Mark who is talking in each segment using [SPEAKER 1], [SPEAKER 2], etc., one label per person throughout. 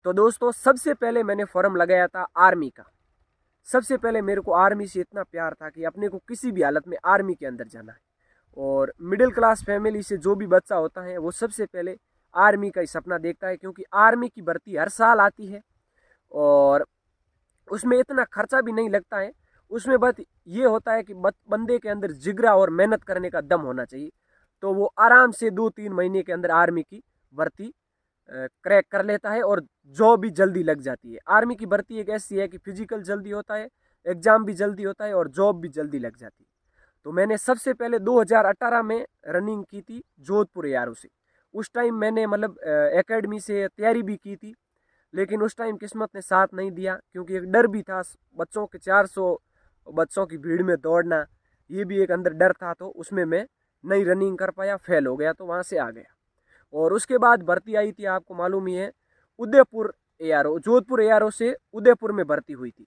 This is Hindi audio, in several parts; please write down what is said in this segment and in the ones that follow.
[SPEAKER 1] तो दोस्तों सबसे पहले मैंने फॉर्म लगाया था आर्मी का। सबसे पहले मेरे को आर्मी से इतना प्यार था कि अपने को किसी भी हालत में आर्मी के अंदर जाना है। और मिडिल क्लास फैमिली से जो भी बच्चा होता है वो सबसे पहले आर्मी का ही सपना देखता है, क्योंकि आर्मी की भर्ती हर साल आती है और उसमें इतना खर्चा भी नहीं लगता है। उसमें बस ये होता है कि बंदे के अंदर जिगरा और मेहनत करने का दम होना चाहिए, तो वो आराम से 2-3 महीने के अंदर आर्मी की भर्ती क्रैक कर लेता है और जॉब भी जल्दी लग जाती है। आर्मी की भर्ती एक ऐसी है कि फिजिकल जल्दी होता है, एग्जाम भी जल्दी होता है और जॉब भी जल्दी लग जाती है। तो मैंने सबसे पहले 2018 में रनिंग की थी जोधपुर एआरओ से। उस टाइम मैंने मतलब एकेडमी से तैयारी भी की थी, लेकिन उस टाइम किस्मत ने साथ नहीं दिया, क्योंकि एक डर भी था बच्चों के 400 बच्चों की भीड़ में दौड़ना, ये भी एक अंदर डर था। तो उसमें मैं नहीं रनिंग कर पाया, फेल हो गया, तो वहाँ से आ गया। और उसके बाद भर्ती आई थी, आपको मालूम ही है, उदयपुर एआरओ, जोधपुर एआरओ से उदयपुर में भर्ती हुई थी।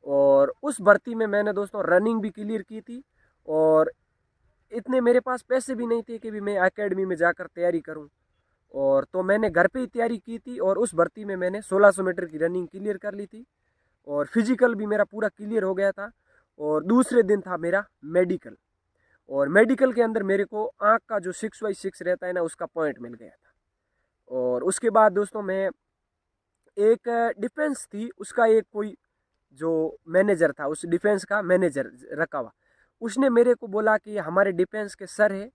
[SPEAKER 1] और उस भर्ती में मैंने दोस्तों रनिंग भी क्लियर की थी और इतने मेरे पास पैसे भी नहीं थे कि भी मैं एकेडमी में जाकर तैयारी करूं। और तो मैंने घर पे ही तैयारी की थी और उस भर्ती में मैंने 1600 मीटर की रनिंग क्लियर कर ली थी और फिजिकल भी मेरा पूरा क्लियर हो गया था। और दूसरे दिन था मेरा मेडिकल, और मेडिकल के अंदर मेरे को आँख का जो 6/6 रहता है ना, उसका पॉइंट मिल गया था। और उसके बाद दोस्तों मैं एक डिफेंस थी उसका एक कोई जो मैनेजर था, उस डिफेंस का मैनेजर रखा हुआ, उसने मेरे को बोला कि हमारे डिफेंस के सर है,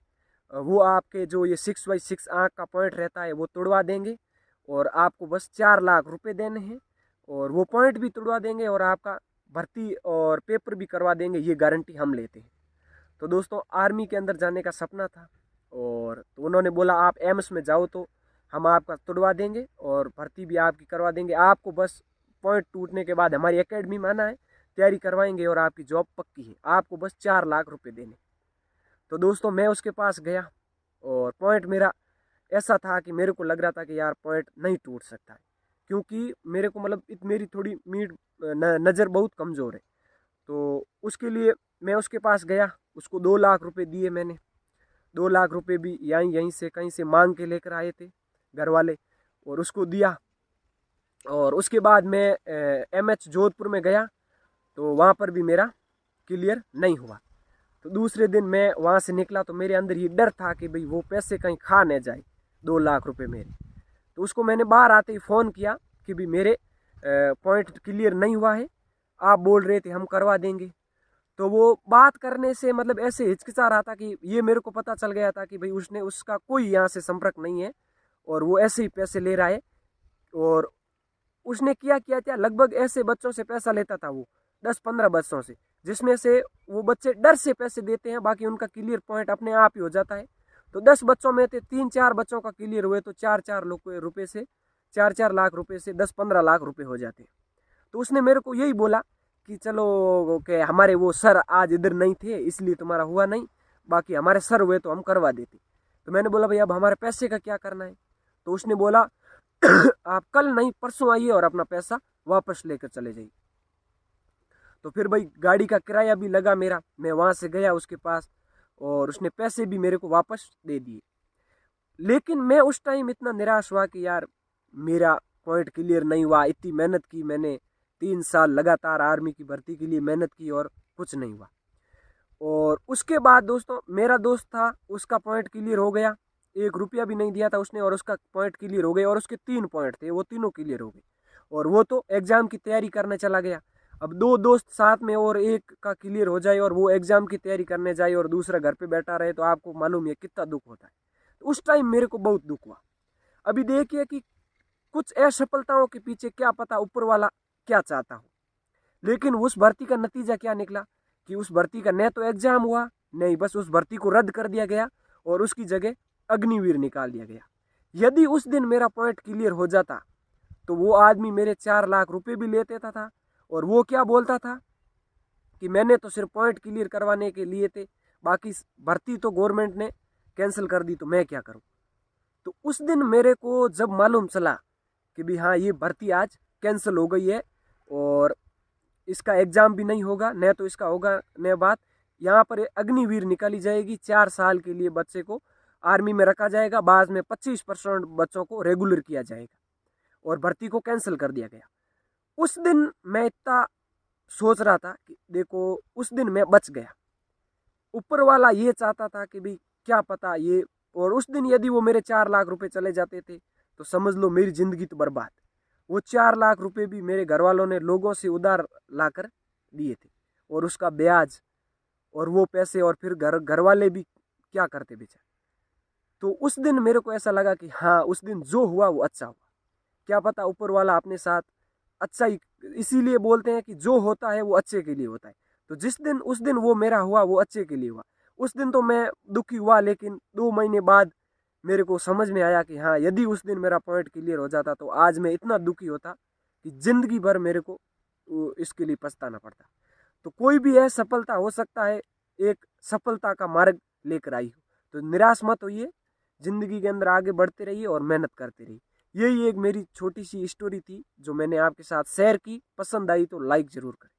[SPEAKER 1] वो आपके जो ये 6/6 आँख का पॉइंट रहता है वो तोड़वा देंगे और आपको बस 4 लाख रुपए देने हैं और वो पॉइंट भी तोड़वा देंगे और आपका भर्ती और पेपर भी करवा देंगे, ये गारंटी हम लेते हैं। तो दोस्तों आर्मी के अंदर जाने का सपना था और तो उन्होंने बोला आप एम्स में जाओ तो हम आपका तुड़वा देंगे और भर्ती भी आपकी करवा देंगे, आपको बस पॉइंट टूटने के बाद हमारी एकेडमी में आना है, तैयारी करवाएंगे और आपकी जॉब पक्की है, आपको बस 4 लाख रुपए देने। तो दोस्तों मैं उसके पास गया और पॉइंट मेरा ऐसा था कि मेरे को लग रहा था कि यार पॉइंट नहीं टूट सकता है, क्योंकि मेरे को मतलब मेरी थोड़ी नज़र बहुत कमज़ोर है। तो उसके लिए मैं उसके पास गया, उसको 2 लाख रुपए दिए मैंने। 2 लाख रुपए भी यहीं से कहीं से मांग के लेकर आए थे घर वाले और उसको दिया। और उसके बाद मैं MH जोधपुर में गया तो वहाँ पर भी मेरा क्लियर नहीं हुआ। तो दूसरे दिन मैं वहाँ से निकला तो मेरे अंदर ये डर था कि भाई वो पैसे कहीं खा न जाए, 2 लाख रुपए मेरे। तो उसको मैंने बाहर आते ही फ़ोन किया कि भाई मेरे पॉइंट क्लियर नहीं हुआ है, आप बोल रहे थे हम करवा देंगे। तो वो बात करने से मतलब ऐसे हिचकिचा रहा था कि ये मेरे को पता चल गया था कि भाई उसने उसका कोई यहाँ से संपर्क नहीं है और वो ऐसे ही पैसे ले रहा है। और उसने किया क्या क्या लगभग ऐसे बच्चों से पैसा लेता था वो, 10-15 बच्चों से, जिसमें से वो बच्चे डर से पैसे देते हैं, बाकी उनका क्लियर पॉइंट अपने आप ही हो जाता है। तो 10 बच्चों में थे 3-4 बच्चों का क्लियर हुए तो 4-4 रुपये से 4-4 लाख रुपए से 10-15 लाख रुपए हो जाते हैं। तो उसने मेरे को यही बोला कि चलो के हमारे वो सर आज इधर नहीं थे इसलिए तुम्हारा हुआ नहीं, बाकी हमारे सर हुए तो हम करवा देते। तो मैंने बोला भाई अब हमारे पैसे का क्या करना है। तो उसने बोला आप कल नहीं परसों आइए और अपना पैसा वापस लेकर चले जाइए। तो फिर भाई गाड़ी का किराया भी लगा मेरा, मैं वहाँ से गया उसके पास और उसने पैसे भी मेरे को वापस दे दिए। लेकिन मैं उस टाइम इतना निराश हुआ कि यार मेरा पॉइंट क्लियर नहीं हुआ, इतनी मेहनत की मैंने, 3 साल लगातार आर्मी की भर्ती के लिए मेहनत की और कुछ नहीं हुआ। और उसके बाद दोस्तों मेरा दोस्त था, उसका पॉइंट क्लियर हो गया, 1 रुपया भी नहीं दिया था उसने और उसका पॉइंट क्लियर हो गया और उसके 3 पॉइंट थे, वो तीनों क्लियर हो गए और वो तो एग्ज़ाम की तैयारी करने चला गया। अब 2 दोस्त साथ में और एक का क्लियर हो जाए और वो एग्ज़ाम की तैयारी करने जाए और दूसरा घर पे बैठा रहे तो आपको मालूम है कितना दुख होता है। तो उस टाइम मेरे को बहुत दुख हुआ। अभी देखिए कि कुछ असफलताओं के पीछे क्या पता ऊपर वाला क्या चाहता हो, लेकिन उस भर्ती का नतीजा क्या निकला कि उस भर्ती का न तो एग्जाम हुआ, नहीं बस उस भर्ती को रद्द कर दिया गया और उसकी जगह अग्निवीर निकाल दिया गया। यदि उस दिन मेरा पॉइंट क्लियर हो जाता तो वो आदमी मेरे 4 लाख रुपए भी ले देता था और वो क्या बोलता था कि मैंने तो सिर्फ पॉइंट क्लियर करवाने के लिए थे, बाकी भर्ती तो गवर्नमेंट ने कैंसिल कर दी तो मैं क्या करूं। तो उस दिन मेरे को जब मालूम चला कि भी हाँ ये भर्ती आज कैंसिल हो गई है और इसका एग्ज़ाम भी नहीं होगा, न तो इसका होगा न बात, यहाँ पर अग्निवीर निकाली जाएगी, 4 साल के लिए बच्चे को आर्मी में रखा जाएगा, बाद में 25% बच्चों को रेगुलर किया जाएगा। और भर्ती को कैंसिल कर दिया गया। उस दिन मैं इतना सोच रहा था कि देखो उस दिन मैं बच गया। ऊपर वाला ये चाहता था कि भाई क्या पता ये, और उस दिन यदि वो मेरे 4 लाख रुपए चले जाते थे तो समझ लो मेरी जिंदगी तो बर्बाद। वो 4 लाख रुपए भी मेरे घर वालों ने लोगों से उधार लाकर दिए थे, और उसका ब्याज और वो पैसे, और फिर घर वाले भी क्या करते बेचारे। तो उस दिन मेरे को ऐसा लगा कि हाँ, उस दिन जो हुआ वो अच्छा हुआ। क्या पता ऊपर वाला अपने साथ अच्छा ही, इसीलिए बोलते हैं कि जो होता है वो अच्छे के लिए होता है। तो जिस दिन उस दिन वो मेरा हुआ वो अच्छे के लिए हुआ। उस दिन तो मैं दुखी हुआ, लेकिन 2 महीने बाद मेरे को समझ में आया कि हाँ, यदि उस दिन मेरा पॉइंट क्लियर हो जाता तो आज मैं इतना दुखी होता कि जिंदगी भर मेरे को इसके लिए पछताना पड़ता। तो कोई भी है, सफलता हो सकता है एक सफलता का मार्ग लेकर आई हो। तो निराश मत होइए, जिंदगी के अंदर आगे बढ़ते रहिए और मेहनत करते रहिए। यही एक मेरी छोटी सी स्टोरी थी जो मैंने आपके साथ शेयर की। पसंद आई तो लाइक जरूर करें।